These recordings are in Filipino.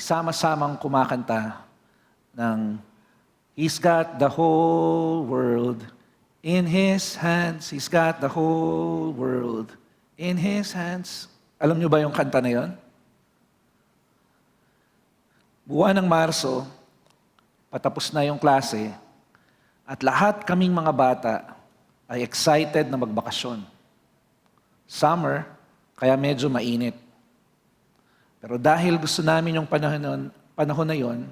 sama-samang kumakanta ng He's got the whole world in His hands. He's got the whole world in His hands. Alam niyo ba yung kanta na yon? Buwan ng Marso, patapos na yung klase, at lahat kaming mga bata ay excited na magbakasyon. Summer, kaya medyo mainit. Pero dahil gusto namin yung panahon na yon,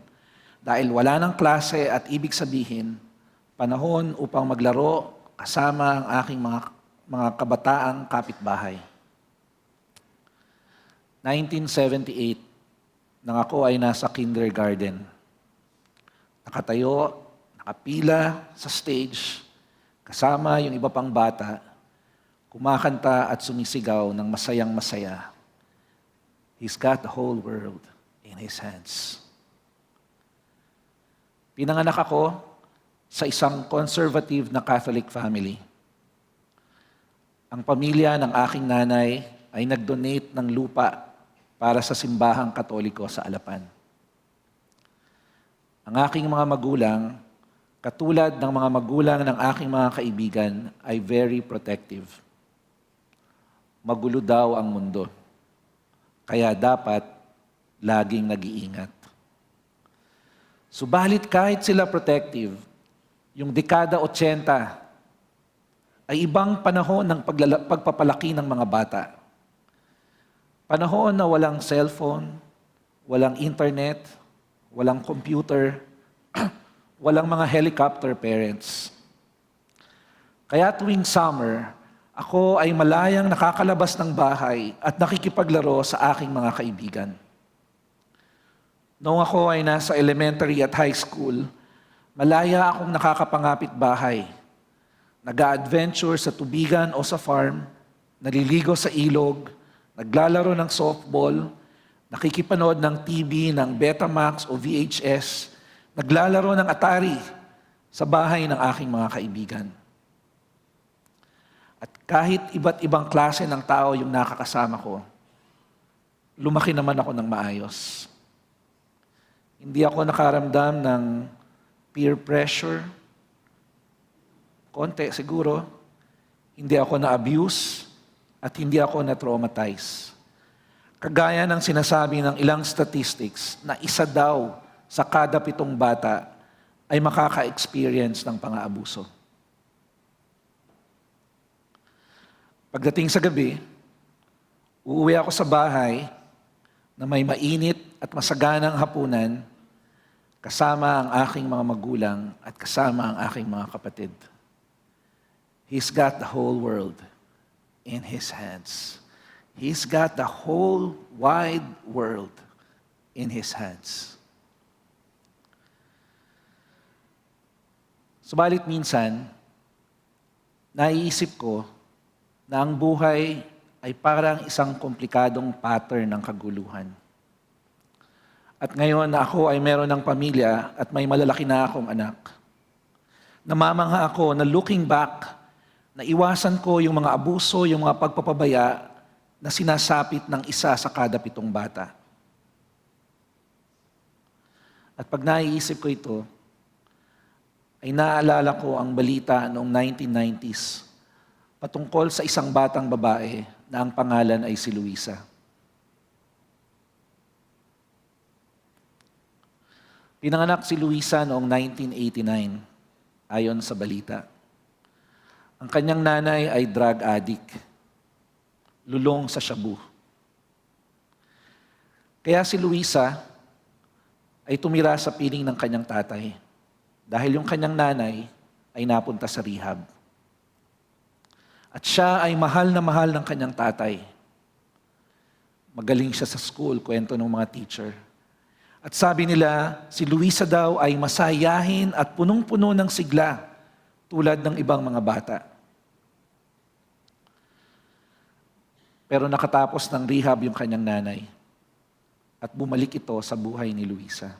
dahil wala ng klase at ibig sabihin, panahon upang maglaro kasama ang aking mga kabataang kapitbahay. 1978, nang ako ay nasa kindergarten. Nakatayo, nakapila sa stage, kasama yung iba pang bata, kumakanta at sumisigaw ng masayang-masaya. He's got the whole world in His hands. Pinanganak ako sa isang conservative na Catholic family. Ang pamilya ng aking nanay ay nag-donate ng lupa para sa simbahang Katoliko sa Alapan. Ang aking mga magulang, katulad ng mga magulang ng aking mga kaibigan, ay very protective. Magulo daw ang mundo, kaya dapat laging nag-iingat. Subalit kahit sila protective, yung dekada 80 ay ibang panahon ng pagpapalaki ng mga bata. Panahon na walang cellphone, walang internet, walang computer, walang mga helicopter parents. Kaya tuwing summer, ako ay malayang nakakalabas ng bahay at nakikipaglaro sa aking mga kaibigan. Noong ako ay nasa elementary at high school, malaya akong nakakapangapit bahay. Nag-a-adventure sa tubigan o sa farm, naliligo sa ilog, naglalaro ng softball, nakikipanood ng TV, ng Betamax o VHS, naglalaro ng Atari sa bahay ng aking mga kaibigan. At kahit iba't ibang klase ng tao yung nakakasama ko, lumaki naman ako ng maayos. Hindi ako nakaramdam ng peer pressure. Konti siguro. Hindi ako na-abuse at hindi ako na-traumatize. Kagaya ng sinasabi ng ilang statistics na isa daw sa kada 7 bata ay makaka-experience ng pang-aabuso. Pagdating sa gabi, uuwi ako sa bahay na may mainit at masaganang hapunan kasama ang aking mga magulang at kasama ang aking mga kapatid. He's got the whole world in His hands. He's got the whole wide world in His hands. Subalit minsan, naiisip ko na ang buhay ay parang isang komplikadong pattern ng kaguluhan. At ngayon na ako ay meron ng pamilya at may malalaki na akong anak, namamangha ako na looking back, na iwasan ko yung mga abuso, yung mga pagpapabaya na sinasapit ng isa sa kada 7 bata. At pag naiisip ko ito, ay naaalala ko ang balita noong 1990s patungkol sa isang batang babae na ang pangalan ay si Luisa. Pinanganak si Luisa noong 1989, ayon sa balita. Ang kanyang nanay ay drug addict, lulong sa shabu. Kaya si Luisa ay tumira sa piling ng kanyang tatay dahil yung kanyang nanay ay napunta sa rehab. At siya ay mahal na mahal ng kanyang tatay. Magaling siya sa school, kwento ng mga teacher. At sabi nila, si Luisa daw ay masayahin at punong-puno ng sigla tulad ng ibang mga bata. Pero nakatapos ng rehab yung kanyang nanay at bumalik ito sa buhay ni Luisa.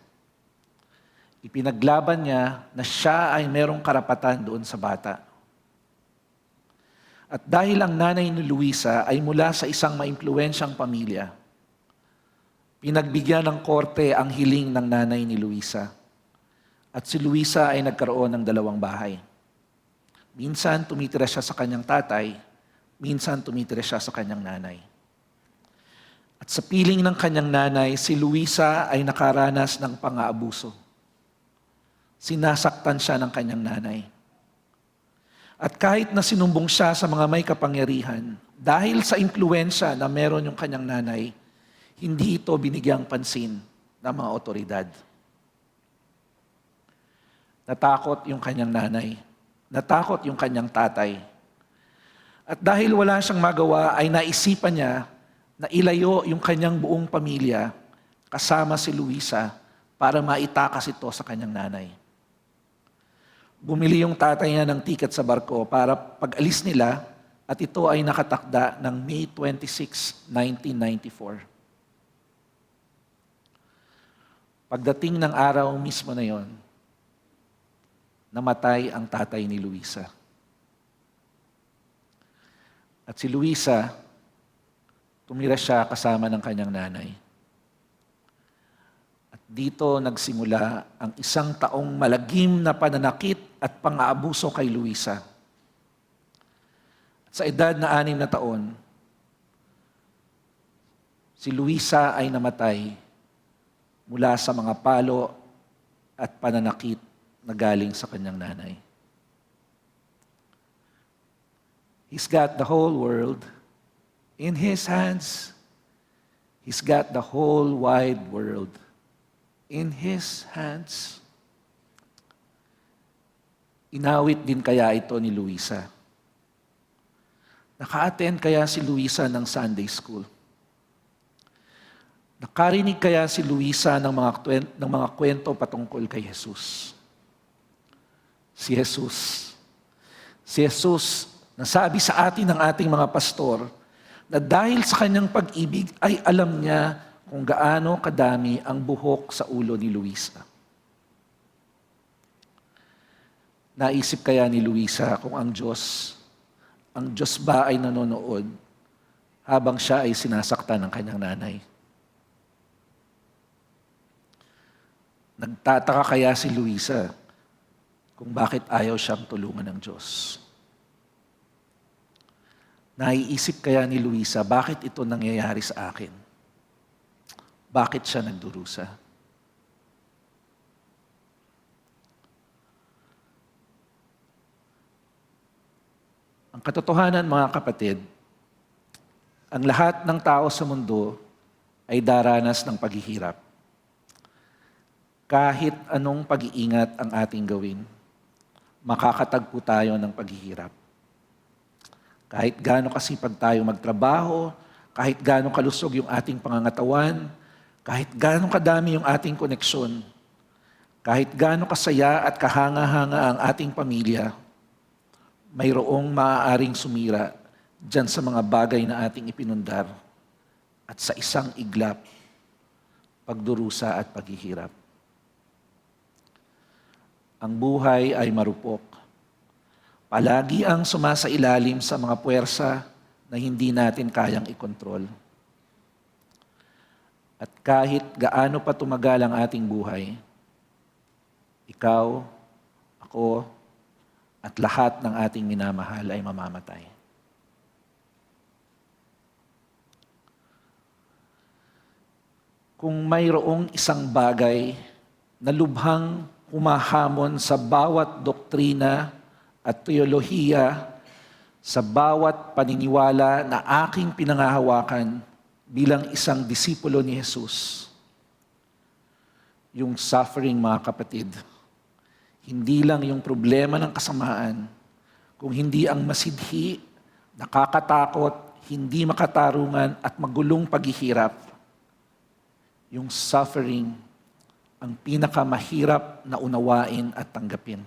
Ipinaglaban niya na siya ay merong karapatan doon sa bata. At dahil ang nanay ni Luisa ay mula sa isang maimpluwensyang pamilya, Pinagbigyan ng korte ang hiling ng nanay ni Luisa. At si Luisa ay nagkaroon ng 2 bahay. Minsan tumitira siya sa kanyang tatay, minsan tumitira siya sa kanyang nanay. At sa piling ng kanyang nanay, si Luisa ay nakaranas ng pang-aabuso. Sinasaktan siya ng kanyang nanay. At kahit na sinumbong siya sa mga may kapangyarihan, dahil sa impluwensya na meron yung kanyang nanay, hindi ito binigyang pansin ng mga otoridad. Natakot yung kanyang nanay. Natakot yung kanyang tatay. At dahil wala siyang magawa, ay naisipan niya na ilayo yung kanyang buong pamilya kasama si Luisa para maitakas ito sa kanyang nanay. Bumili yung tatay niya ng ticket sa barko para pag-alis nila at ito ay nakatakda ng May 26, 1994. Pagdating ng araw mismo na yon, namatay ang tatay ni Luisa. At si Luisa, tumira siya kasama ng kanyang nanay. At dito nagsimula ang 1 taong malagim na pananakit at pang-aabuso kay Luisa. At sa edad na 6 na taon, si Luisa ay namatay mula sa mga palo at pananakit na galing sa kanyang nanay. He's got the whole world in His hands. He's got the whole wide world in His hands. Inawit din kaya ito ni Luisa? Naka-attend kaya si Luisa ng Sunday School? Nakarinig kaya si Luisa ng mga kwento patungkol kay Jesus? Si Jesus, nasabi sa atin ng ating mga pastor na dahil sa kanyang pag-ibig ay alam niya kung gaano kadami ang buhok sa ulo ni Luisa. Naisip kaya ni Luisa kung ang Diyos ba ay nanonood habang siya ay sinasaktan ng kanyang nanay? Nagtataka kaya si Luisa kung bakit ayaw siyang tulungan ng Diyos? Naiisip kaya ni Luisa, bakit ito nangyayari sa akin? Bakit siya nagdurusa? Ang katotohanan, mga kapatid, ang lahat ng tao sa mundo ay daranas ng paghihirap. Kahit anong pag-iingat ang ating gawin, makakatagpo tayo ng paghihirap. Kahit gaano kasipag tayo magtrabaho, kahit gaano kalusog yung ating pangangatawan, kahit gaano kadami yung ating koneksyon, kahit gaano kasaya at kahanga-hanga ang ating pamilya, mayroong maaaring sumira dyan sa mga bagay na ating ipinundar at sa isang iglap, pagdurusa at paghihirap. Ang buhay ay marupok. Palagi ang sumasailalim sa mga puwersa na hindi natin kayang ikontrol. At kahit gaano pa tumagal ang ating buhay, ikaw, ako, at lahat ng ating minamahal ay mamamatay. Kung mayroong isang bagay na lubhang humahamon sa bawat doktrina at teolohiya, sa bawat paniniwala na aking pinangahawakan bilang isang disipulo ni Jesus, yung suffering, mga kapatid. Hindi lang yung problema ng kasamaan, kung hindi ang masidhi, nakakatakot, hindi makatarungan at magulong paghihirap. Yung suffering, ang pinakamahirap na unawain at tanggapin.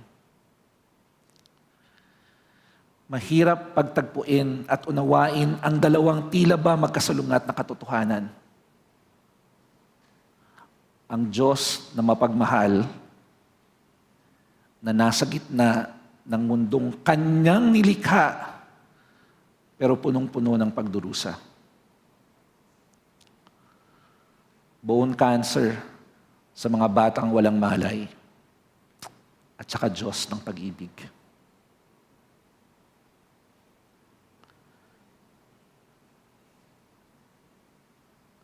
Mahirap pagtagpuin at unawain ang dalawang tila ba magkasalungat na katotohanan. Ang Diyos na mapagmahal, na nasa gitna ng mundong Kanyang nilikha, pero punong-puno ng pagdurusa. bone cancer sa mga batang walang malay, at saka Diyos ng pag-ibig.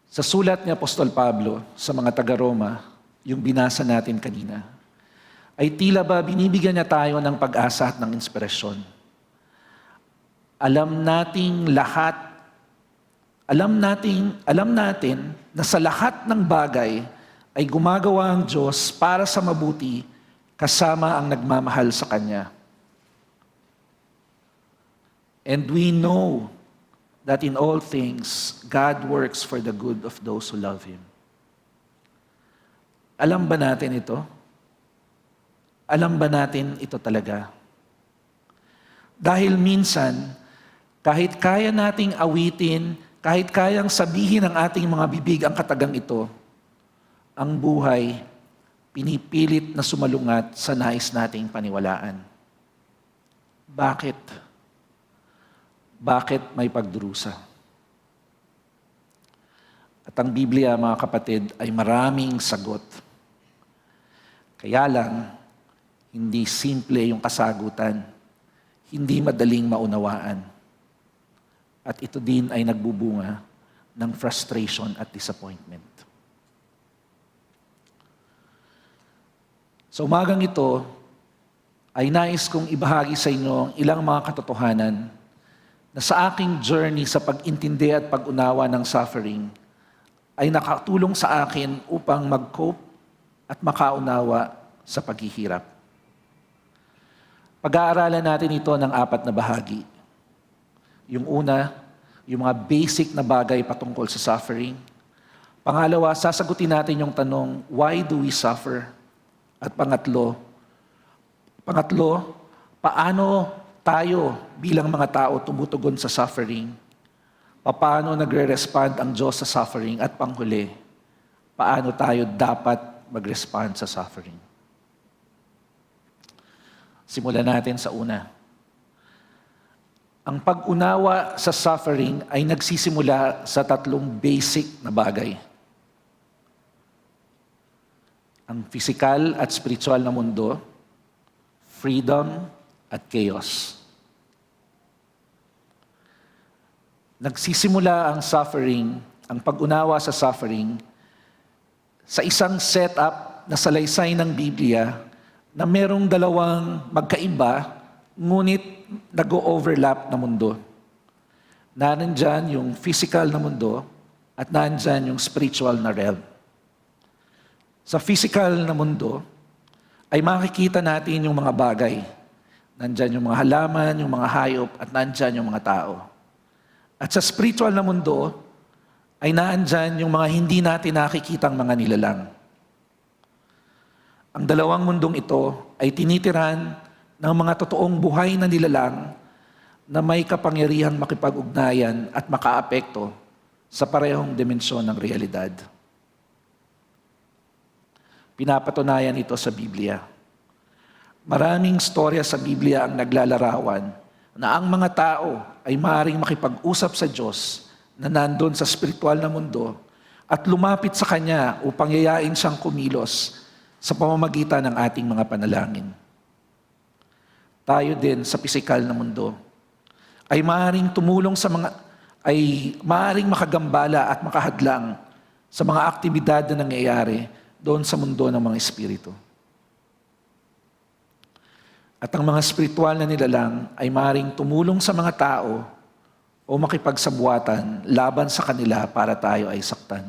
Sa sulat ni Apostol Pablo sa mga taga-Roma, yung binasa natin kanina, ay tila ba binibigyan niya tayo ng pag-asa at ng inspirasyon. Alam natin na sa lahat ng bagay ay gumagawa ang Diyos para sa mabuti kasama ang nagmamahal sa Kanya. And we know that in all things, God works for the good of those who love Him. Alam ba natin ito? Alam ba natin ito talaga? Dahil minsan, kahit kaya nating awitin, kahit kayang sabihin ng ating mga bibig ang katagang ito, ang buhay, pinipilit na sumalungat sa nais nating paniwalaan. Bakit? Bakit may pagdurusa? At ang Biblia, mga kapatid, ay maraming sagot. Kaya lang, hindi simple yung kasagutan. Hindi madaling maunawaan. At ito din ay nagbubunga ng frustration at disappointment. Sa umagang ito, ay nais kong ibahagi sa inyo ang ilang mga katotohanan na sa aking journey sa pag-intindi at pag-unawa ng suffering ay nakatulong sa akin upang mag-cope at makaunawa sa paghihirap. Pag-aaralan natin ito ng 4 na bahagi. Yung una, yung mga basic na bagay patungkol sa suffering. Pangalawa, sasagutin natin yung tanong, why do we suffer? At pangatlo, paano tayo bilang mga tao tumutugon sa suffering? Paano nagre-respond ang Diyos sa suffering? At panghuli, paano tayo dapat mag-respond sa suffering? Simulan natin sa una. Ang pag-unawa sa suffering ay nagsisimula sa 3 basic na bagay. Ang physical at spiritual na mundo, freedom at chaos. Nagsisimula ang suffering, ang pag-unawa sa suffering, sa isang setup na salaysay ng Biblia na merong 2 magkaiba, ngunit nag-o-overlap na mundo. Nandyan yung physical na mundo at nandyan yung spiritual na realm. Sa physical na mundo, ay makikita natin yung mga bagay. Nandyan yung mga halaman, yung mga hayop, at nandyan yung mga tao. At sa spiritual na mundo, ay nandyan yung mga hindi natin nakikitang mga nilalang. Ang 2 mundong ito ay tinitiran ng mga totoong buhay na nilalang na may kapangyarihang makipag-ugnayan at makaapekto sa parehong dimensyon ng realidad. Pinapatunayan ito sa Biblia. Maraming storya sa Biblia ang naglalarawan na ang mga tao ay maaaring makipag-usap sa Diyos na nandun sa spiritual na mundo at lumapit sa Kanya upang yayain siyang kumilos sa pamamagitan ng ating mga panalangin. Tayo din sa pisikal na mundo ay maaaring maaaring makagambala at makahadlang sa mga aktibidad na nangyayari doon sa mundo ng mga espiritu. At ang mga spiritual na nilalang ay maaaring tumulong sa mga tao o makipagsabuatan laban sa kanila para tayo ay saktan.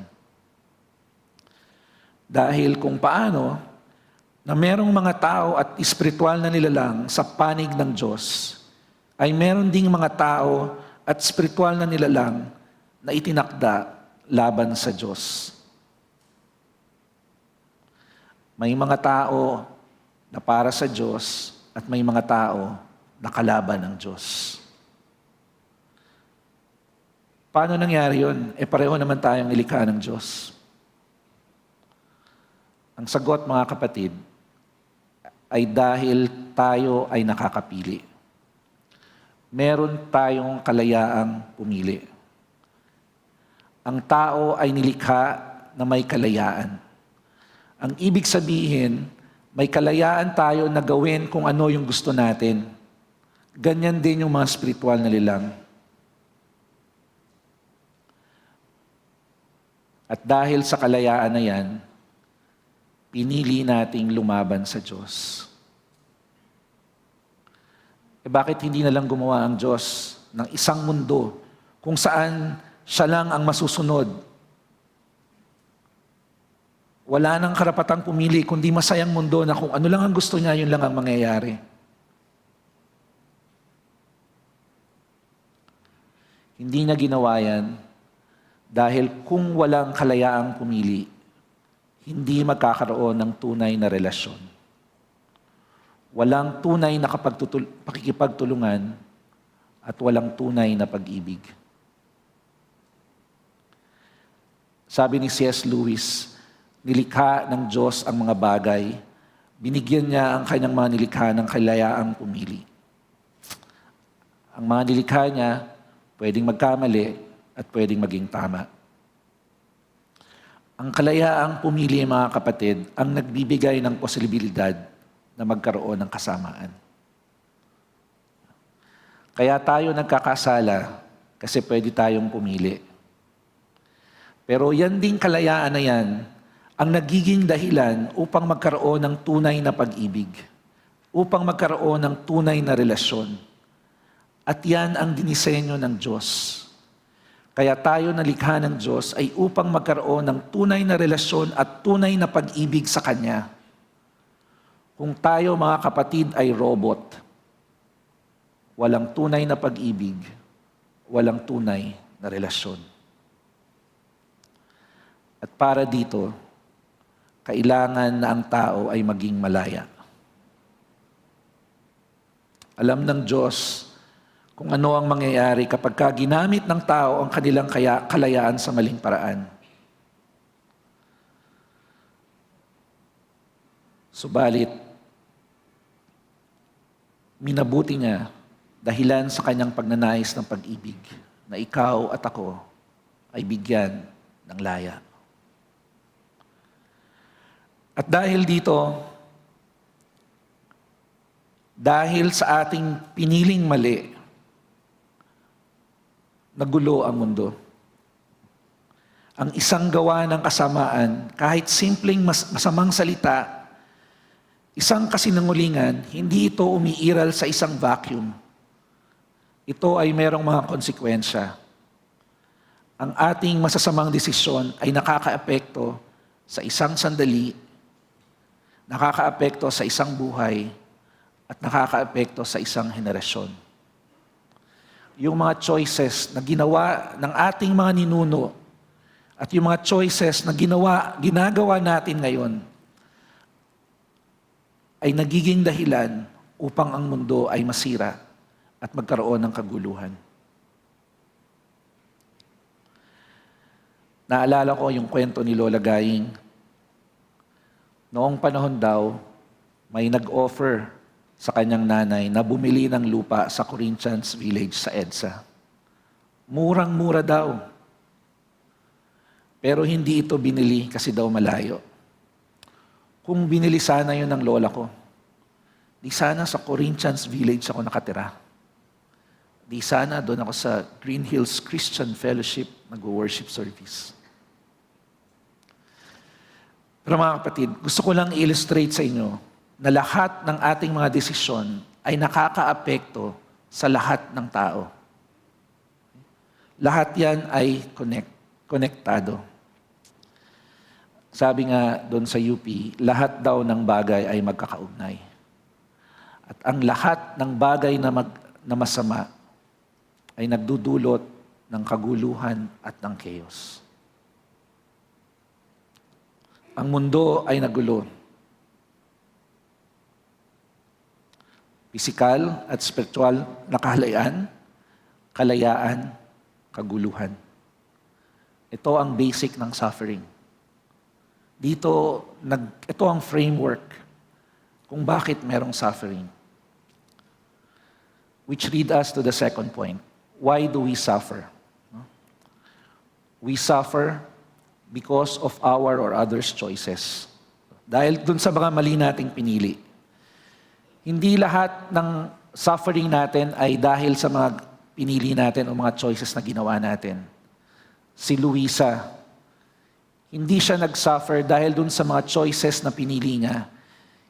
Dahil kung paano na merong mga tao at espiritual na nilalang sa panig ng Diyos, ay meron ding mga tao at espiritual na nilalang na itinakda laban sa Diyos. May mga tao na para sa Diyos at may mga tao na kalaban ng Diyos. Paano nangyari yun? Pareho naman tayong nilikha ng Diyos. Ang sagot, mga kapatid, ay dahil tayo ay nakakapili. Meron tayong kalayaang pumili. Ang tao ay nilikha na may kalayaan. Ang ibig sabihin, may kalayaan tayo na gawin kung ano yung gusto natin. Ganyan din yung mga spiritual na nilalang. At dahil sa kalayaan na yan, pinili nating lumaban sa Diyos. Bakit hindi na lang gumawa ang Diyos ng isang mundo kung saan siya lang ang masusunod? Wala nang karapatang pumili, kundi masayang mundo na kung ano lang ang gusto niya, yun lang ang mangyayari. Hindi niya ginawa yan dahil kung walang kalayaang pumili, hindi magkakaroon ng tunay na relasyon. Walang tunay na pakikipagtulungan at walang tunay na pag-ibig. Sabi ni C.S. Lewis, nilikha ng Diyos ang mga bagay, binigyan niya ang kanyang mga nilikha ng kalayaang pumili. Ang mga nilikha niya, pwedeng magkamali at pwedeng maging tama. Ang kalayaang pumili, mga kapatid, ang nagbibigay ng posibilidad na magkaroon ng kasamaan. Kaya tayo nagkakasala kasi pwede tayong pumili. Pero yan ding kalayaan na yan ang nagiging dahilan upang magkaroon ng tunay na pag-ibig, upang magkaroon ng tunay na relasyon. At yan ang dinisenyo ng Diyos. Kaya tayo nalikha ng Diyos ay upang magkaroon ng tunay na relasyon at tunay na pag-ibig sa Kanya. Kung tayo, mga kapatid, ay robot, walang tunay na pag-ibig, walang tunay na relasyon. At para dito, kailangan na ang tao ay maging malaya. Alam ng Diyos kung ano ang mangyayari kapag ginamit ng tao ang kanilang kalayaan sa maling paraan. Subalit, minabuti niya dahilan sa kanyang pagnanais ng pag-ibig na ikaw at ako ay bigyan ng laya. At dahil dito, dahil sa ating piniling mali, nagulo ang mundo. Ang isang gawa ng kasamaan, kahit simpleng masamang salita, isang kasinungalingan, hindi ito umiiral sa isang vacuum. Ito ay merong mga konsekwensya. Ang ating masasamang desisyon ay nakakaapekto sa isang sandali, nakakaapekto sa isang buhay, at nakakaapekto sa isang henerasyon. Yung mga choices na ginawa ng ating mga ninuno at yung mga choices na ginagawa natin ngayon ay nagiging dahilan upang ang mundo ay masira at magkaroon ng kaguluhan. Naalala ko yung kwento ni Lola Gaying. Noong panahon daw, may nag-offer sa kanyang nanay na bumili ng lupa sa Corinthians Village sa EDSA. Murang-mura daw. Pero hindi ito binili kasi daw malayo. Kung binili sana yun ng lola ko, di sana sa Corinthians Village ako nakatira. Di sana doon ako sa Green Hills Christian Fellowship nag-worship service. Pero mga kapatid, gusto ko lang i-illustrate sa inyo na lahat ng ating mga desisyon ay nakakaapekto sa lahat ng tao. Lahat yan ay konektado. Sabi nga doon sa UP, lahat daw ng bagay ay magkakaugnay. At ang lahat ng bagay na masama ay nagdudulot ng kaguluhan at ng chaos. Ang mundo ay nagulo. Pisikal at spiritual na kalayaan, kaguluhan. Ito ang basic ng suffering. Ito ang framework kung bakit merong suffering. Which lead us to the second point. Why do we suffer? We suffer because of our or others' choices. Dahil dun sa mga mali nating pinili. Hindi lahat ng suffering natin ay dahil sa mga pinili natin o mga choices na ginawa natin. Si Luisa, hindi siya nag-suffer dahil dun sa mga choices na pinili niya.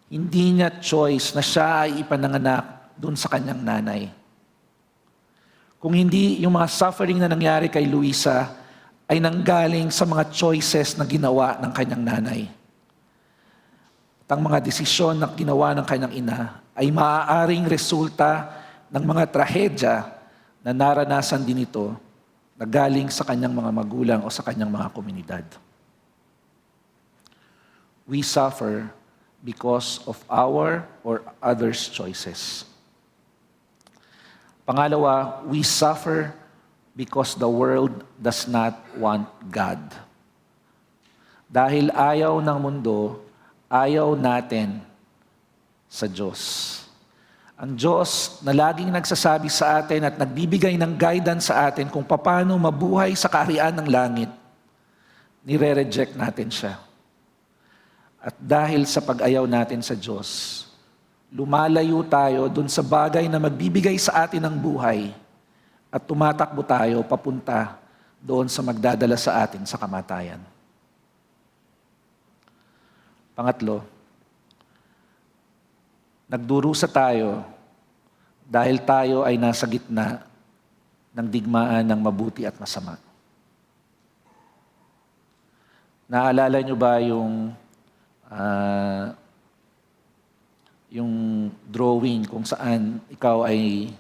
Hindi niya choice na siya ay ipananganak dun sa kanyang nanay. Kung hindi yung mga suffering na nangyari kay Luisa ay nanggaling sa mga choices na ginawa ng kanyang nanay. At ang mga desisyon na ginawa ng kanyang ina ay maaaring resulta ng mga trahedya na naranasan din ito na galing sa kanyang mga magulang o sa kanyang mga komunidad. We suffer because of our or others' choices. Pangalawa, we suffer because the world does not want God. Dahil ayaw ng mundo, ayaw natin sa Diyos. Ang Diyos na laging nagsasabi sa atin at nagbibigay ng guidance sa atin kung paano mabuhay sa kaharian ng langit, nire-reject natin siya. At dahil sa pag-ayaw natin sa Diyos, lumalayo tayo dun sa bagay na magbibigay sa atin ng buhay at tumatakbo tayo papunta doon sa magdadala sa atin sa kamatayan. Pangatlo, nagdurusa tayo dahil tayo ay nasa gitna ng digmaan ng mabuti at masama. Naalala niyo ba yung drawing kung saan ikaw ay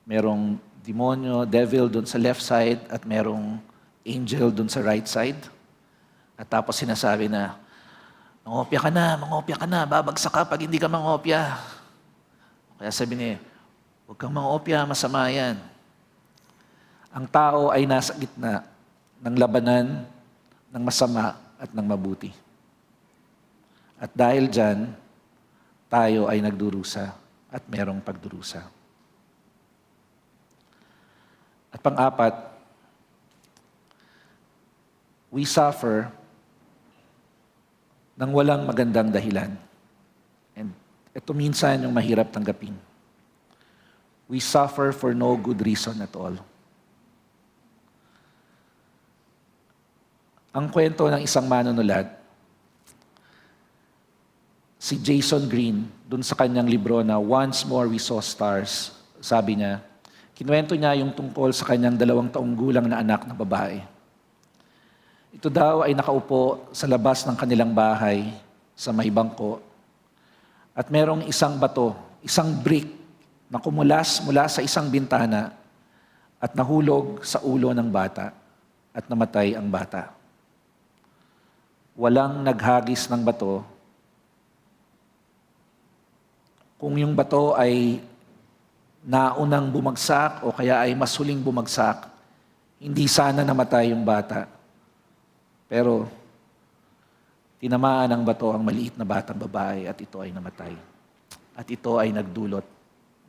merong demonyo, devil doon sa left side at merong angel doon sa right side? At tapos sinasabi na, mangopya ka na, babagsak ka pag hindi ka mangopya. Kaya sabi niya, huwag kang mangopya, masama yan. Ang tao ay nasa gitna ng labanan ng masama at ng mabuti. At dahil dyan, tayo ay nagdurusa at merong pagdurusa. At pang-apat, we suffer ng walang magandang dahilan. And ito minsan yung mahirap tanggapin. We suffer for no good reason at all. Ang kwento ng isang manunulat, si Jason Green, dun sa kanyang libro na Once More We Saw Stars, sabi niya, kinuwento niya yung tungkol sa kanyang 2 taong gulang na anak na babae. Ito daw ay nakaupo sa labas ng kanilang bahay sa may bangko at merong isang bato, isang brick na kumulas mula sa isang bintana at nahulog sa ulo ng bata at namatay ang bata. Walang naghagis ng bato. Kung yung bato ay naunang bumagsak o kaya ay mas huling bumagsak, hindi sana namatay yung bata. Pero tinamaan ng bato ang maliit na batang babae at ito ay namatay. At ito ay nagdulot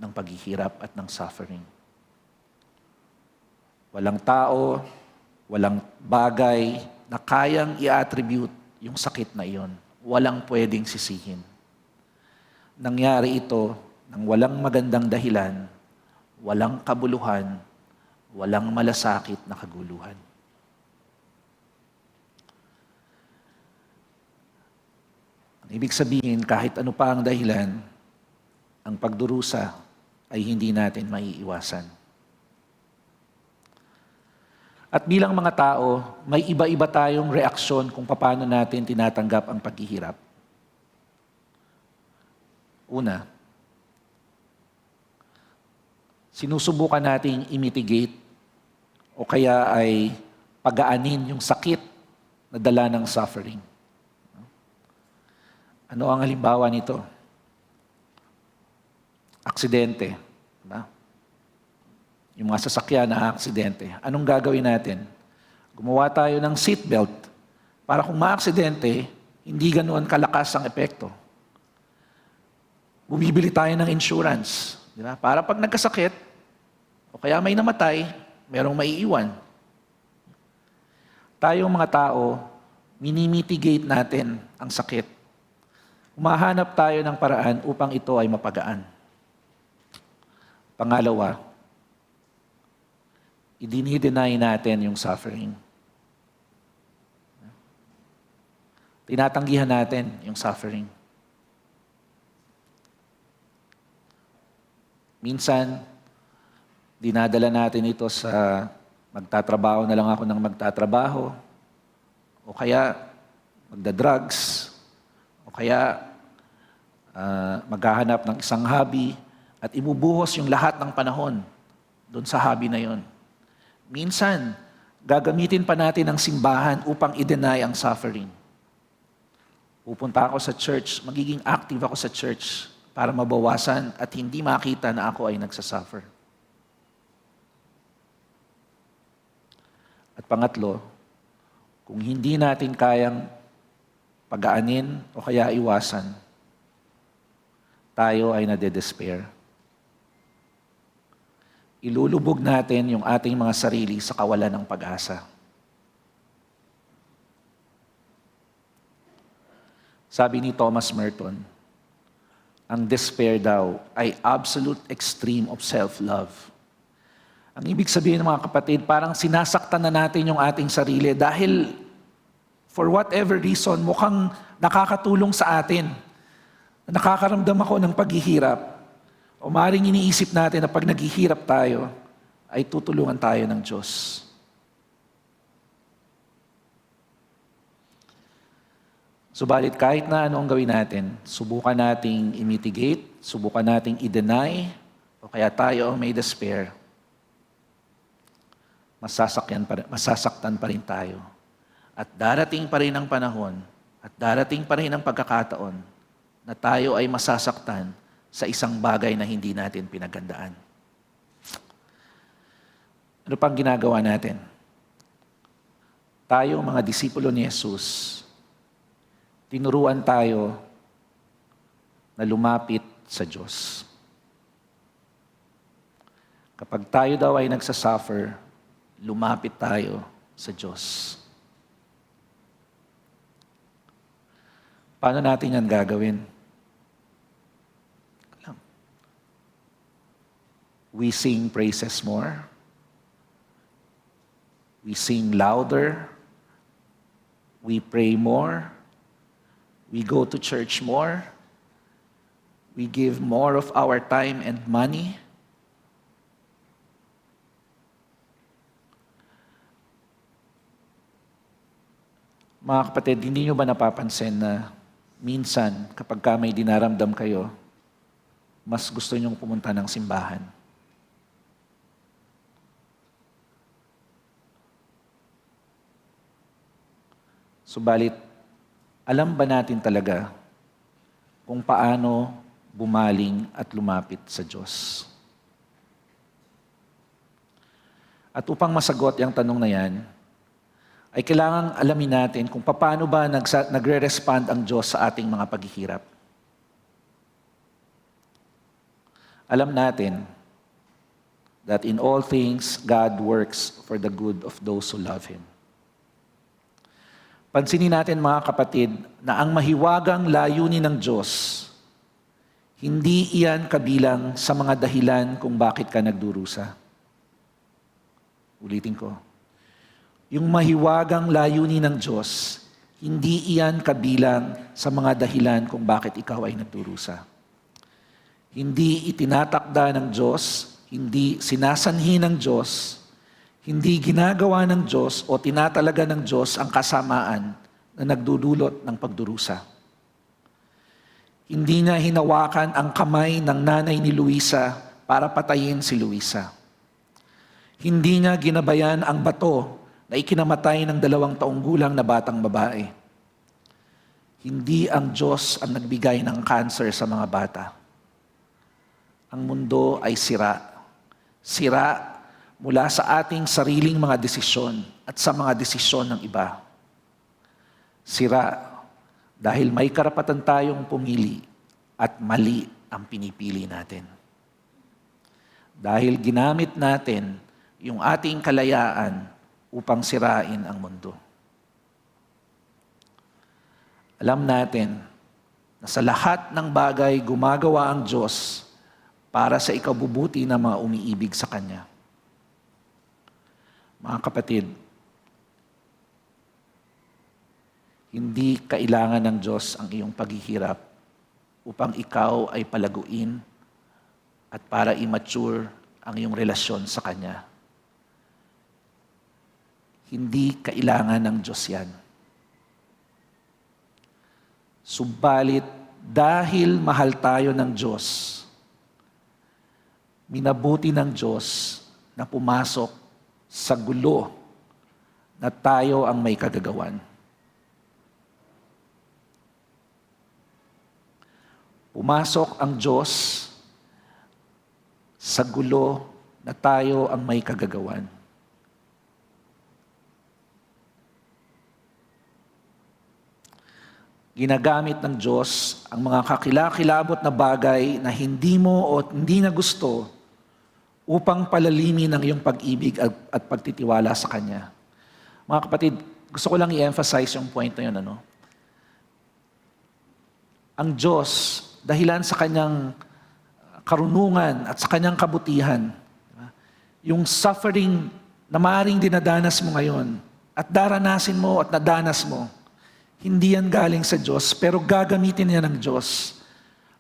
ng paghihirap at ng suffering. Walang tao, walang bagay na kayang i-attribute yung sakit na iyon. Walang pwedeng sisihin. Nangyari ito ng walang magandang dahilan, walang kabuluhan, walang malasakit na kaguluhan. Ang ibig sabihin, kahit ano pa ang dahilan, ang pagdurusa ay hindi natin maiiwasan. At bilang mga tao, may iba-iba tayong reaksyon kung paano natin tinatanggap ang paghihirap. Una, sinusubukan nating i-mitigate o kaya ay pagaanin yung sakit na dala ng suffering. Ano ang halimbawa nito? Aksidente. Diba? Yung mga sasakyan na aksidente. Anong gagawin natin? Gumawa tayo ng seatbelt para kung maaksidente, hindi ganoon kalakas ang epekto. Bumibili tayo ng insurance. Diba? Para pag nagkasakit, o kaya may namatay, merong maiiwan. Tayong mga tao, minimitigate natin ang sakit. Humahanap tayo ng paraan upang ito ay mapagaan. Pangalawa, i-deny natin yung suffering. Tinatanggihan natin yung suffering. Minsan, dinadala natin ito sa magtatrabaho na lang ako ng magtatrabaho, o kaya magda-drugs, o kaya maghahanap ng isang hobby at ibubuhos yung lahat ng panahon doon sa hobby na yon. Minsan, gagamitin pa natin ang simbahan upang i-deny ang suffering. Pupunta ako sa church, magiging active ako sa church para mabawasan at hindi makita na ako ay nagsasuffer. At pangatlo, kung hindi natin kayang pagaanin o kaya iwasan, tayo ay nade-despair. Ilulubog natin yung ating mga sarili sa kawalan ng pag-asa. Sabi ni Thomas Merton, ang despair daw ay absolute extreme of self-love. Ang ibig sabihin ng mga kapatid, parang sinasaktan na natin yung ating sarili dahil for whatever reason, mukhang nakakatulong sa atin. Nakakaramdam ako ng paghihirap. O maaaring iniisip natin na pag naghihirap tayo, ay tutulungan tayo ng Diyos. Subalit kahit na ano ang gawin natin, subukan nating i-mitigate, subukan nating i-deny, o kaya tayo ang may despair, masasaktan pa rin tayo. At darating pa rin ang panahon, at darating pa rin ang pagkakataon na tayo ay masasaktan sa isang bagay na hindi natin pinaghandaan. Ano pang ginagawa natin? Tayo, mga disipulo ni Jesus, tinuruan tayo na lumapit sa Diyos. Kapag tayo daw ay nagsasuffer, lumapit tayo sa Diyos. Paano natin yan gagawin? We sing praises more. We sing louder. We pray more. We go to church more. We give more of our time and money. Mga kapatid, hindi nyo ba napapansin na minsan kapag may dinaramdam kayo, mas gusto nyong pumunta ng simbahan? Subalit, alam ba natin talaga kung paano bumaling at lumapit sa Diyos? At upang masagot yung tanong na yan, ay kailangang alamin natin kung paano ba nagre-respond ang Diyos sa ating mga paghihirap. Alam natin that in all things, God works for the good of those who love Him. Pansinin natin mga kapatid na ang mahiwagang layunin ng Diyos, hindi iyan kabilang sa mga dahilan kung bakit ka nagdurusa. Ulitin ko. Yung mahiwagang layunin ng Diyos, hindi iyan kabilang sa mga dahilan kung bakit ikaw ay nagdurusa. Hindi itinatakda ng Diyos, hindi sinasanhi ng Diyos, hindi ginagawa ng Diyos o tinatalaga ng Diyos ang kasamaan na nagdudulot ng pagdurusa. Hindi niya hinawakan ang kamay ng nanay ni Luisa para patayin si Luisa. Hindi niya ginabayan ang bato na ikinamatay ng 2 taong gulang na batang babae. Hindi ang Diyos ang nagbigay ng cancer sa mga bata. Ang mundo ay sira. Sira mula sa ating sariling mga desisyon at sa mga desisyon ng iba. Sira dahil may karapatan tayong pumili at mali ang pinipili natin. Dahil ginamit natin yung ating kalayaan upang sirain ang mundo. Alam natin na sa lahat ng bagay gumagawa ang Diyos para sa ikabubuti ng mga umiibig sa Kanya. Mga kapatid, hindi kailangan ng Diyos ang iyong paghihirap upang ikaw ay palaguin at para i-mature ang iyong relasyon sa Kanya. Hindi kailangan ng Diyos yan. Subalit, dahil mahal tayo ng Diyos, minabuti ng Diyos na pumasok sa gulo na tayo ang may kagagawan. Pumasok ang Diyos sa gulo na tayo ang may kagagawan. Ginagamit ng Diyos ang mga kakilakilabot na bagay na hindi mo o hindi na gusto upang palalimin ang iyong pag-ibig at pagtitiwala sa Kanya. Mga kapatid, gusto ko lang i-emphasize yung point na yun. Ang Diyos, dahilan sa Kanyang karunungan at sa Kanyang kabutihan, yung suffering na maaaring dinadanas mo ngayon at daranasin mo at nadanas mo, hindi yan galing sa Diyos, pero gagamitin niya ng Diyos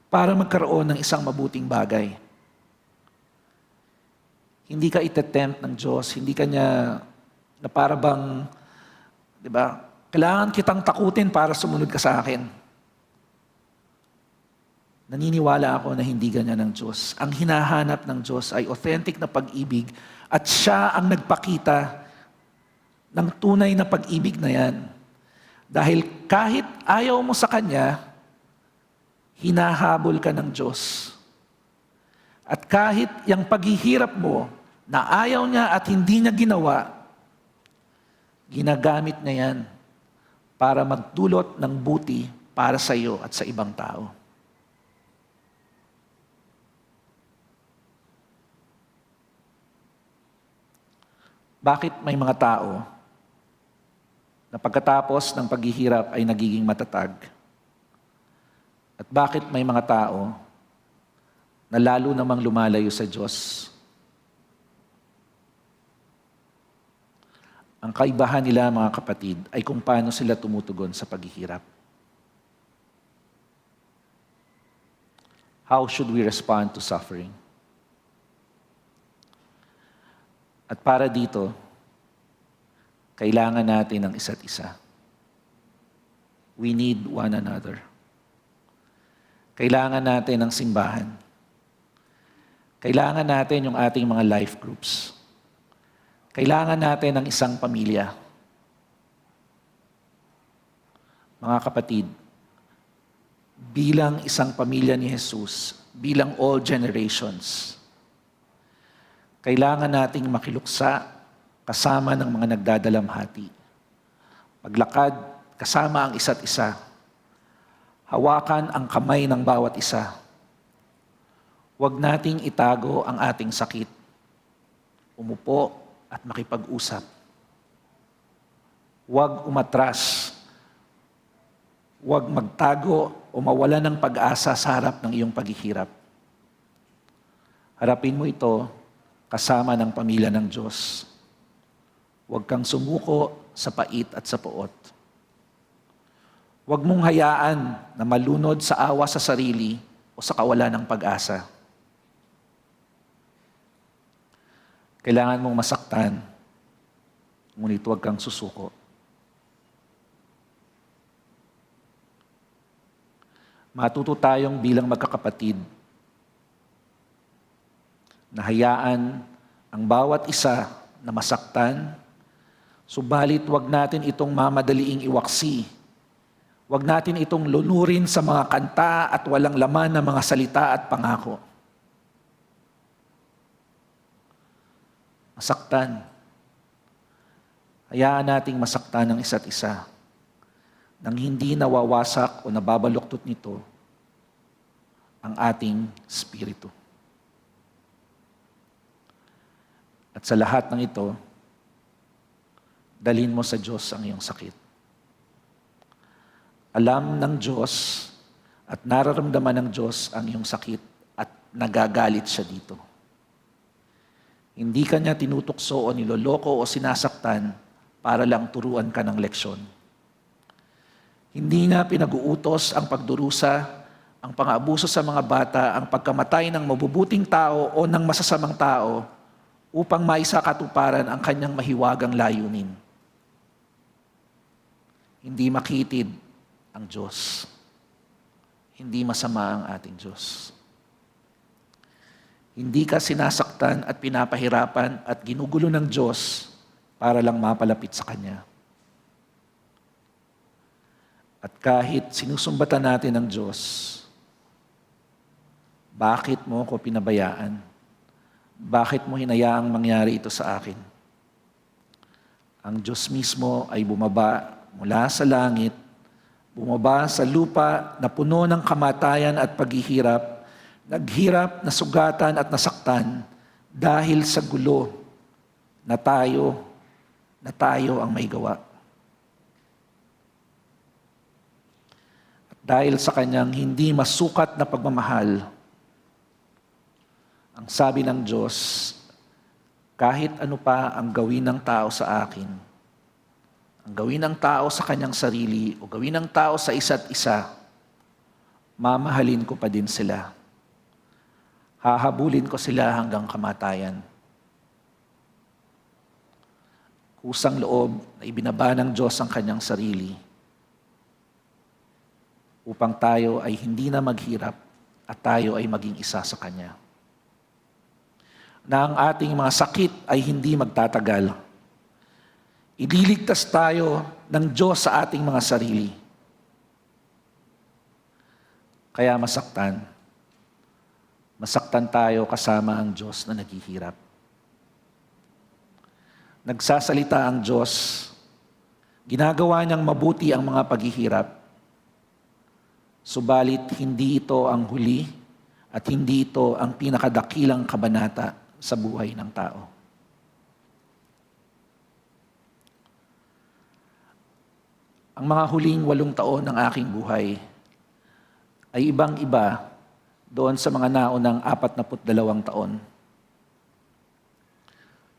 para magkaroon ng isang mabuting bagay. Hindi ka itetempt ng Diyos, hindi ka niya na para bang, di ba, kailangan kitang takutin para sumunod ka sa akin. Naniniwala ako na hindi ganyan ng Diyos. Ang hinahanap ng Diyos ay authentic na pag-ibig at siya ang nagpakita ng tunay na pag-ibig na yan. Dahil kahit ayaw mo sa Kanya, hinahabol ka ng Diyos. At kahit yung paghihirap mo na ayaw niya at hindi niya ginawa, ginagamit niya yan para magdulot ng buti para sa iyo at sa ibang tao. Bakit may mga tao na pagkatapos ng paghihirap ay nagiging matatag? At bakit may mga tao na lalo namang lumalayo sa Diyos? Ang kaibahan nila, mga kapatid, ay kung paano sila tumutugon sa paghihirap. How should we respond to suffering? At para dito, kailangan natin ng isa't isa. We need one another. Kailangan natin ng simbahan. Kailangan natin yung ating mga life groups. Kailangan natin ng isang pamilya. Mga kapatid, bilang isang pamilya ni Jesus, bilang all generations, kailangan nating makiluksa kasama ng mga nagdadalamhati. Paglakad, kasama ang isa't isa. Hawakan ang kamay ng bawat isa. Huwag nating itago ang ating sakit. Umupo at makipag-usap. Huwag umatras. Huwag magtago o mawala ng pag-asa sa harap ng iyong paghihirap. Harapin mo ito kasama ng pamilya ng Diyos. Huwag kang sumuko sa pait at sa puot. Huwag mong hayaan na malunod sa awa sa sarili o sa kawalan ng pag-asa. Kailangan mong masaktan, ngunit huwag kang susuko. Matuto tayong bilang magkakapatid na hayaan ang bawat isa na masaktan. Subalit wag natin itong mamadaliing iwaksi. Wag natin itong lunurin sa mga kanta at walang laman na mga salita at pangako. Masaktan. Hayaan nating masaktan ng isa't isa nang hindi nawawasak o nababaluktot nito ang ating spirito. At sa lahat ng ito, dalhin mo sa Diyos ang iyong sakit. alam ng Diyos at nararamdaman ng Diyos ang iyong sakit at nagagalit siya dito. Hindi ka niya tinutukso o niloloko o sinasaktan para lang turuan ka ng leksyon. Hindi niya pinag-uutos ang pagdurusa, ang pang-abuso sa mga bata, ang pagkamatay ng mabubuting tao o ng masasamang tao upang maisakatuparan ang kanyang mahiwagang layunin. Hindi makitid ang Diyos. Hindi masama ang ating Diyos. Hindi ka sinasaktan at pinapahirapan at ginugulo ng Diyos para lang mapalapit sa Kanya. At kahit sinusumbatan natin ng Diyos, bakit mo ko pinabayaan? Bakit mo hinayaang mangyari ito sa akin? Ang Diyos mismo ay bumaba mula sa langit, bumaba sa lupa na puno ng kamatayan at paghihirap, naghirap, nasugatan at nasaktan dahil sa gulo na tayo ang may gawa. At dahil sa kanyang hindi masukat na pagmamahal, ang sabi ng Diyos, kahit ano pa ang gawin ng tao sa akin, ang gawin ng tao sa kanyang sarili o gawin ng tao sa isa't isa, mamahalin ko pa din sila. Hahabulin ko sila hanggang kamatayan. Kusang loob na ibinaba ng Diyos ang kanyang sarili upang tayo ay hindi na maghirap at tayo ay maging isa sa Kanya. Na ang ating mga sakit ay hindi magtatagal. Ililigtas tayo ng Diyos sa ating mga sarili. Kaya masaktan tayo kasama ang Diyos na naghihirap. Nagsasalita ang Diyos, ginagawa niyang mabuti ang mga paghihirap, subalit hindi ito ang huli at hindi ito ang pinakadakilang kabanata sa buhay ng tao. Ang mga huling 8 taon ng aking buhay ay ibang-iba doon sa mga naunang 42 taon.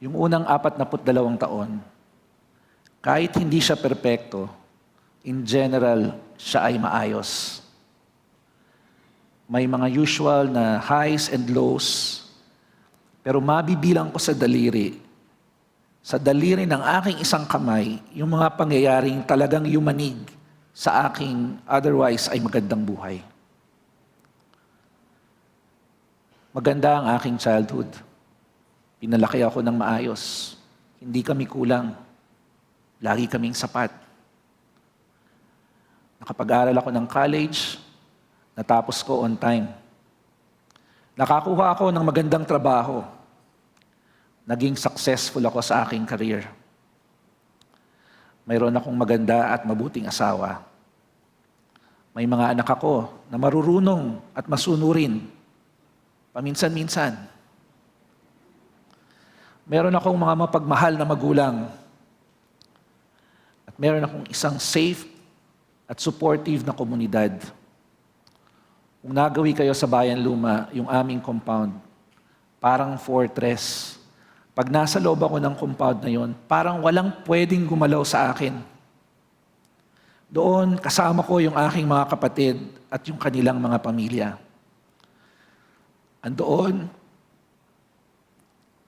Yung unang 42 taon, kahit hindi siya perpekto, in general, siya ay maayos. May mga usual na highs and lows, pero mabibilang ko sa daliri ng aking isang kamay, yung mga pangyayaring talagang yumanig sa aking otherwise ay magandang buhay. Maganda ang aking childhood. Pinalaki ako ng maayos. Hindi kami kulang. Lagi kaming sapat. Nakapag-aral ako ng college, natapos ko on time. Nakakuha ako ng magandang trabaho. Naging successful ako sa aking career. Mayroon akong maganda at mabuting asawa. May mga anak ako na marurunong at masunurin. Paminsan-minsan. Meron akong mga mapagmahal na magulang. At meron akong isang safe at supportive na komunidad. Kung nagawi kayo sa Bayan Luma, yung aming compound, parang fortress. Pag nasa loob ako ng compound na yon, parang walang pwedeng gumalaw sa akin. Doon, kasama ko yung aking mga kapatid at yung kanilang mga pamilya. Andoon,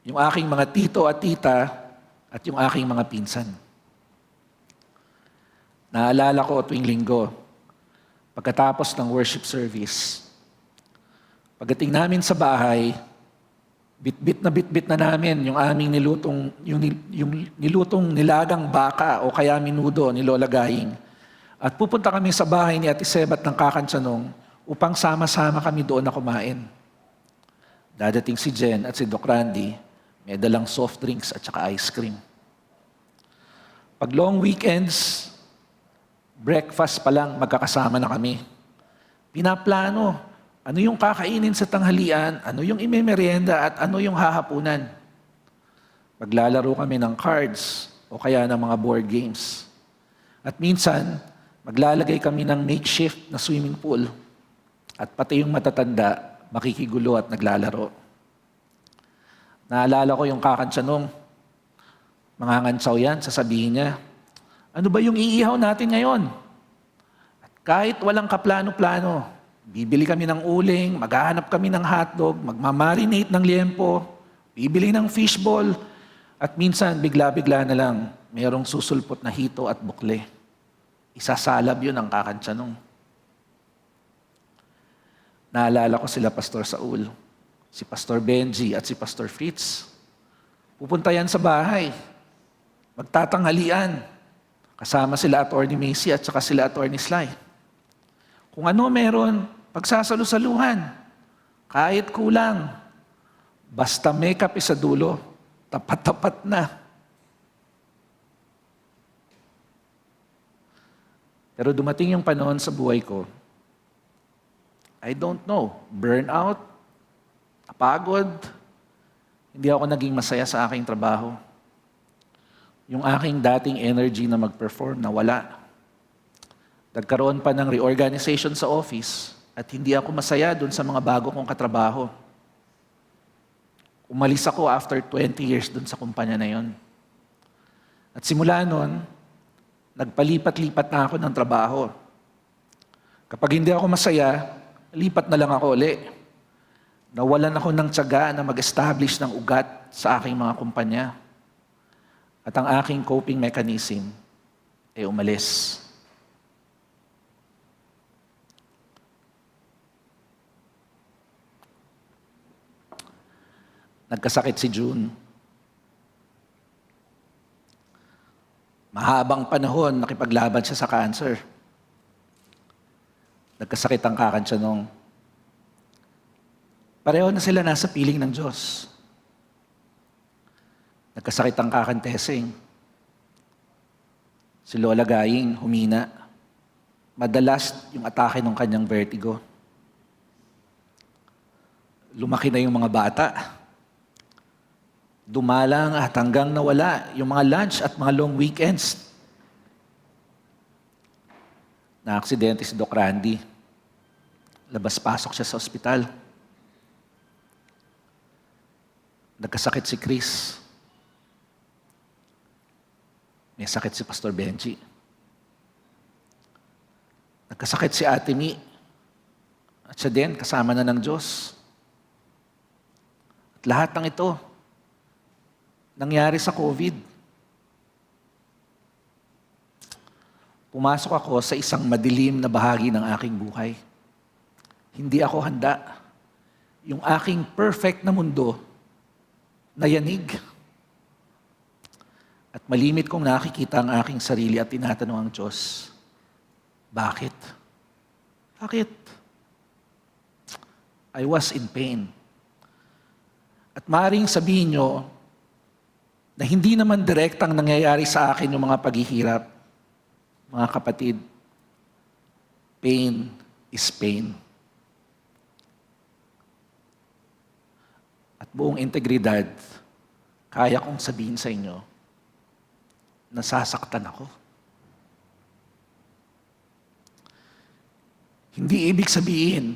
yung aking mga tito at tita at yung aking mga pinsan. Naalala ko tuwing linggo, pagkatapos ng worship service, pagdating namin sa bahay, bitbit na namin yung aming nilutong nilagang baka o kaya minudo ni Lola Gaying. At pupunta kami sa bahay ni Ate Sebat ng Kakantsanong upang sama-sama kami doon na kumain. Dadating si Jen at si Doc Randy, may dalang soft drinks at saka ice cream. Pag long weekends, breakfast pa lang magkakasama na kami. Pinaplano, ano yung kakainin sa tanghalian, ano yung imemerienda at ano yung hahapunan. Maglalaro kami ng cards o kaya ng mga board games. At minsan, Maglalagay kami ng makeshift na swimming pool at pati yung matatanda makikigulo at naglalaro. Naalala ko yung kakantsanong, mangangantsaw yan, sasabihin niya, ano ba yung iihaw natin ngayon? At kahit walang kaplano-plano, bibili kami ng uling, maghahanap kami ng hotdog, magmamarinate ng liempo, bibili ng fishball, at minsan bigla-bigla na lang, mayroong susulpot na hito at bukle. Isasalab yun ang kakantsanong. Naalala ko sila Pastor Saul, si Pastor Benji at si Pastor Fritz. Pupunta yan sa bahay, magtatanghalian, kasama sila Atty. Macy at saka sila Atty. Sly. Kung ano meron, pagsasalusaluhan, kahit kulang, basta may kape sa dulo, tapat-tapat na. Pero dumating yung panahon sa buhay ko, I don't know, burnout, pagod, hindi ako naging masaya sa aking trabaho. Yung aking dating energy na mag-perform nawala. Nagkaroon pa ng reorganization sa office at hindi ako masaya dun sa mga bago kong katrabaho. Umalis ako after 20 years dun sa kumpanya na yon. At simula nun, nagpalipat-lipat na ako ng trabaho. Kapag hindi ako masaya, lipat na lang ako uli. Nawalan ako ng tiyaga na mag-establish ng ugat sa aking mga kumpanya. At ang aking coping mechanism ay umalis. Nagkasakit si June. Mahabang panahon nakipaglaban siya sa cancer. Nagkasakit ang kakantsanong. Pareho na sila nasa piling ng Diyos. Nagkasakit ang kakantesing. Si Lola Gaying humina. Madalas yung atake ng kanyang vertigo. Lumaki na yung mga bata. Dumalang at hanggang nawala yung mga lunch at mga long weekends. Na-aksidente si Doc Randy. Labas-pasok siya sa ospital. Nagkasakit si Chris. May sakit si Pastor Benji. Nagkasakit si Ate Mi. At siya din, kasama na ng Diyos. At lahat ng ito, nangyari sa COVID. Pumasok ako sa isang madilim na bahagi ng aking buhay. Hindi ako handa. Yung aking perfect na mundo, nayanig. At malimit kong nakikita ang aking sarili at tinatanong ang Diyos, bakit? Bakit? I was in pain. At maaaring sabihin nyo, na hindi naman direktang nangyayari sa akin yung mga paghihirap. Mga kapatid, pain is pain. At buong integridad, kaya kong sabihin sa inyo, nasasaktan ako. Hindi ibig sabihin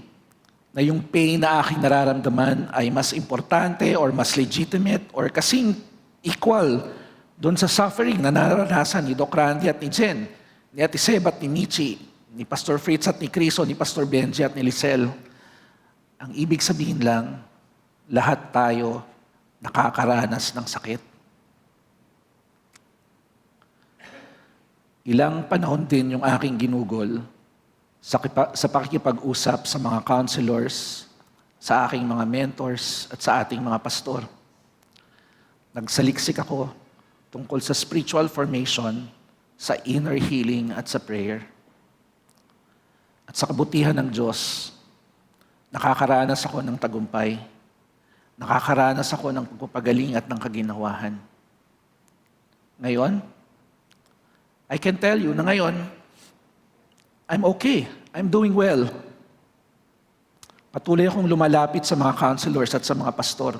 na yung pain na aking nararamdaman ay mas importante or mas legitimate or kasing equal doon sa suffering na naranasan ni Doc Randy at ni Jen, ni Ate Seb at ni Michi, ni Pastor Fritz at ni Criso, ni Pastor Benji at ni Lisel. Ang ibig sabihin lang, lahat tayo nakakaranas ng sakit. Ilang panahon din yung aking ginugol sa pakikipag-usap sa mga counselors, sa aking mga mentors at sa ating mga pastor. Nagsaliksik ako tungkol sa spiritual formation, sa inner healing at sa prayer. At sa kabutihan ng Diyos, nakakaranas ako ng tagumpay. Nakakaranas ako ng pagpapagaling at ng kaginawahan. Ngayon, I can tell you na ngayon, I'm okay. I'm doing well. Patuloy akong lumalapit sa mga counselors at sa mga pastor.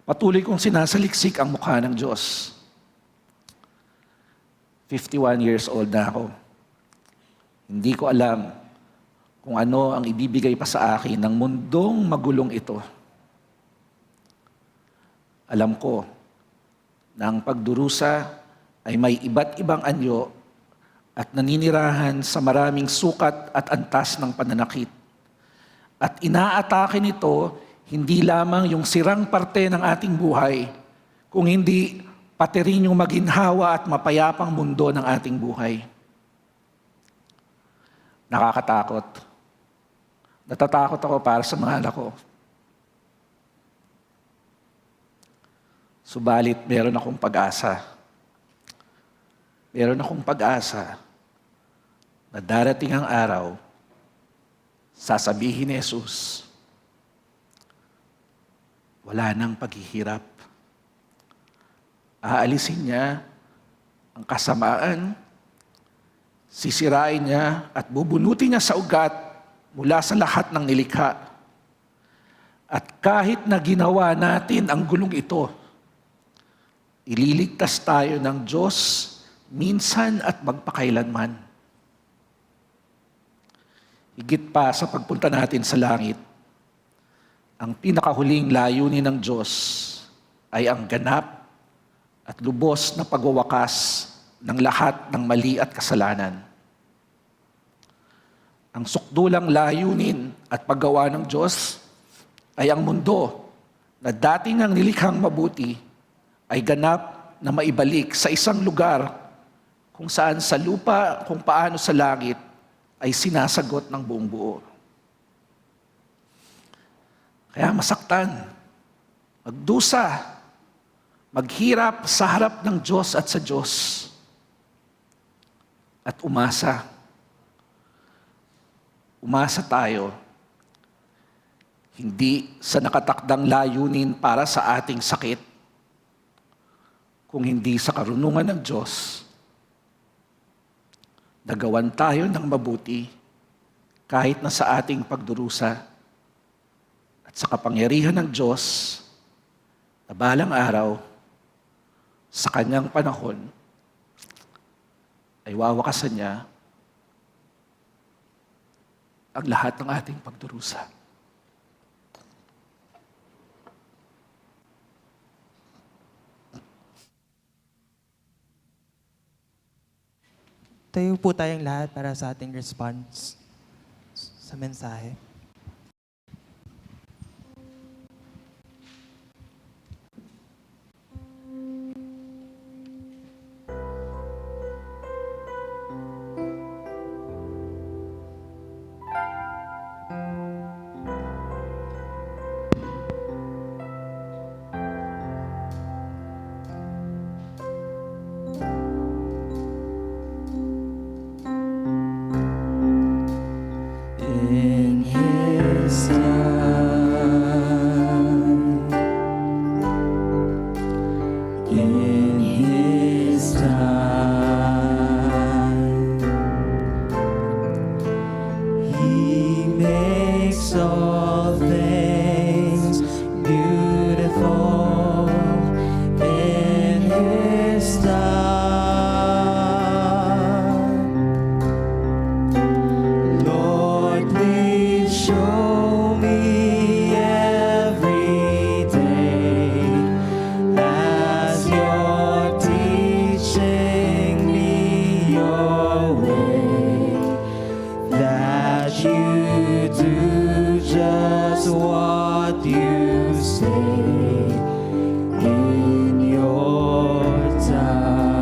Patuloy kong sinasaliksik ang mukha ng Diyos. 51 years old na ako. Hindi ko alam kung ano ang ibibigay pa sa akin ng mundong magulong ito. Alam ko na ang pagdurusa ay may iba't ibang anyo at naninirahan sa maraming sukat at antas ng pananakit. At inaatake nito hindi lamang yung sirang parte ng ating buhay, kung hindi pati rin yung maginhawa at mapayapang mundo ng ating buhay. Nakakatakot. Natatakot ako para sa mga anak ko. Subalit, meron akong pag-asa. Meron akong pag-asa na darating ang araw, sasabihin ni Jesus, wala nang paghihirap. Aalisin niya ang kasamaan, sisirain niya at bubunutin niya sa ugat mula sa lahat ng nilikha. At kahit na ginawa natin ang gulong ito, ililigtas tayo ng Diyos minsan at magpakailanman. Higit pa sa pagpunta natin sa langit, ang pinakahuling layunin ng Diyos ay ang ganap at lubos na pagwawakas ng lahat ng mali at kasalanan. Ang sukdulang layunin at paggawa ng Diyos ay ang mundo na dating ang nilikhang mabuti ay ganap na maibalik sa isang lugar kung saan sa lupa, kung paano sa langit ay sinasagot ng buong buo. Kaya masaktan, magdusa, maghirap sa harap ng Diyos at sa Diyos, at umasa. Umasa tayo, hindi sa nakatakdang layunin para sa ating sakit, kung hindi sa karunungan ng Diyos, nagawan tayo ng mabuti kahit na sa ating pagdurusa at sa kapangyarihan ng Diyos na balang araw sa kanyang panahon ay wawakasan niya ang lahat ng ating pagdurusa. Tayo po tayong lahat para sa ating response sa mensahe. In His time, in His time, He makes all things beautiful. In His time, Lord, please show me every day as you're teaching me your way, that you do just what you say in your time.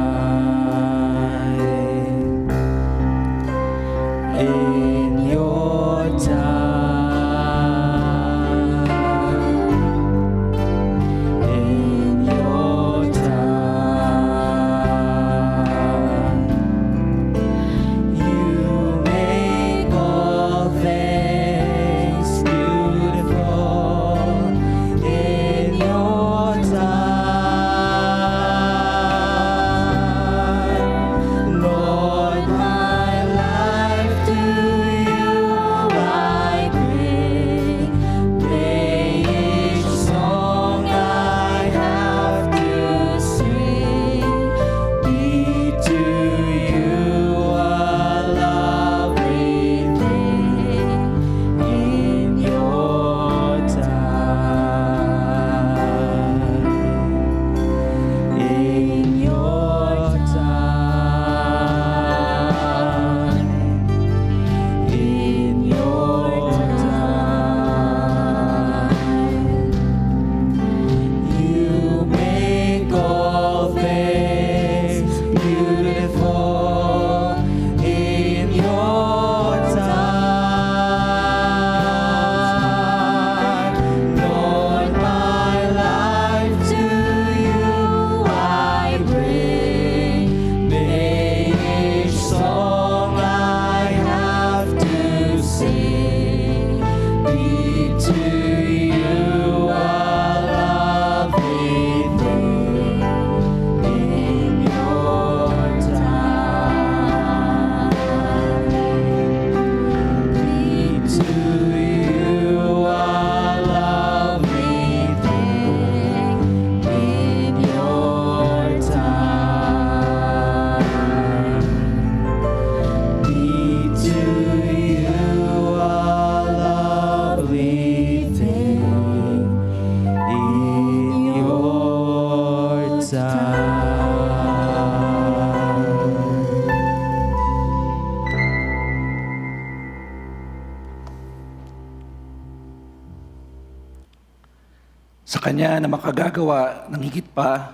Kanya na makagagawa ng higit pa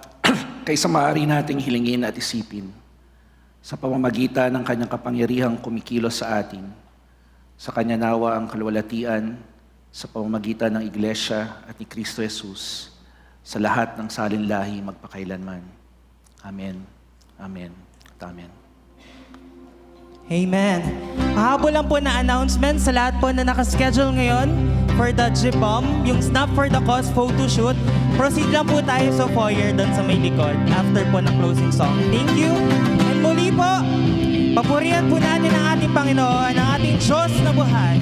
kaysa maaari nating hilingin at isipin sa pamamagitan ng Kanyang kapangyarihang kumikilos sa atin. Sa Kanya nawa ang kaluwalhatian sa pamamagitan ng Iglesia at ni Kristo Jesus sa lahat ng salinlahi magpakailanman. Amen. Amen. At amen. Amen. Pahabol lang po na announcement sa lahat po na nakaschedule ngayon for the GPOM, yung Snap for the Cause photo shoot. Proceed lang po tayo sa foyer doon sa may likod after po ng closing song. Thank you. And muli po, papurihan po natin ang ating Panginoon, ang ating Diyos na buhay.